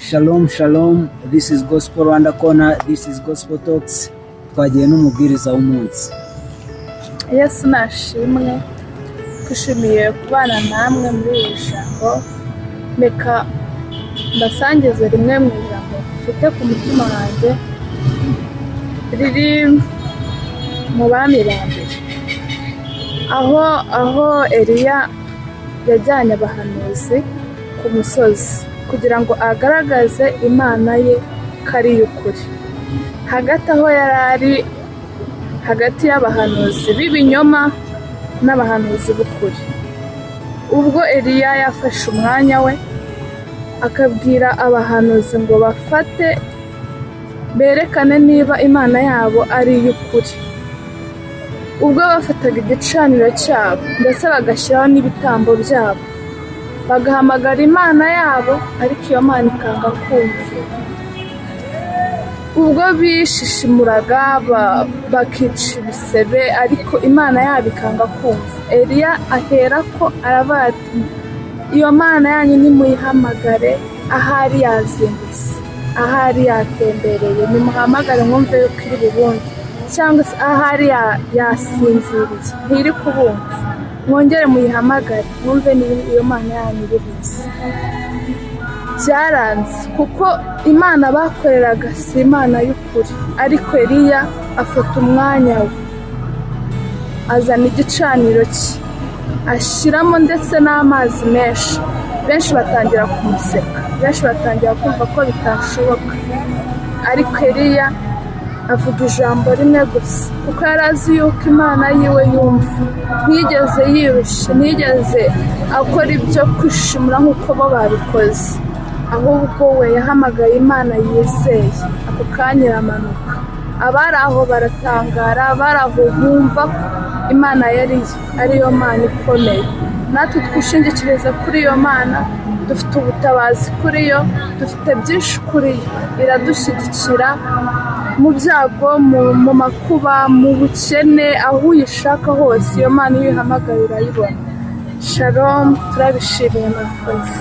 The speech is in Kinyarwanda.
Shalom, shalom. This is Gospel Rwanda Corner. This is Gospel Talks. Twagiye n'umubwiriza w'umunsi. Yesu nashimwe, twishimiye kubana namwe muri iri jambo. Reka mbasangize rimwe mu ijambo mfite ku mutima wanjye riri mu bami ba mbere, aho Eliya yajyanye abahanuzi ku musozi kugira ngo agaragaze Imana ye ko ari iy'ukuri. Hagati aho yari ari hagati y'abahanuzi b'ibinyoma n'abahanuzi b'ukuri, ubwo Eliya yafashe umwanya we akabwira abahanuzi ngo bafate berekane niba Imana yabo ari iy'ukuri. Ubwo bafataga igicaniro cyabo ndetse bagashyiraho n'ibitambo byabo, bagahamagara Imana yabo, ariko iyo Mana ikanga kumva. Ubwo bishishimuraga bakica ibisebe, ariko Imana yabo ikanga kumva. Eliya aherako aravuga ati, iyo Mana yanyu nimuyihamagare, ahari yazindutse, ahari yatembereye, nimuhamagare mwumve yuko iri bubumve, cyangwa se ahari yasinziriye ntiri kubumva, mwongere muyihamagare mwumve iyo Mana yanyu iri buze. Byaranze kuko Imana bakoreraga si Imana y'ukuri, ariko Eliya afata umwanya we azana igicaniro cye ashyiramo ndetse n'amazi menshi. Benshi batangira kumuseka, benshi batangira kumva ko bitashoboka, ariko Eliya avuga ijambo rimwe gusa, kuko yari azi yuko Imana yiwe yumva. Ntiyigeze yirushya, ntiyigeze akora ibyo kwishimira nk'uko bo babikoze, ahubwo we yahamagaye Imana yizeye. Ako kanya iramanuka, abari aho baratangara, abari aho bumva ko Imana ariyo Mana ikomeye. Natwe twishingikiriza kuri iyo Mana, dufite ubutabazi kuri yo, dufite byinshi kuri yo. Iradushyigikira mu byago, mu makuba, mu bukene, aho uyishaka hose iyo Mana iyo uyihamagaye urayibona. Shalom, turabishimiye murakoze.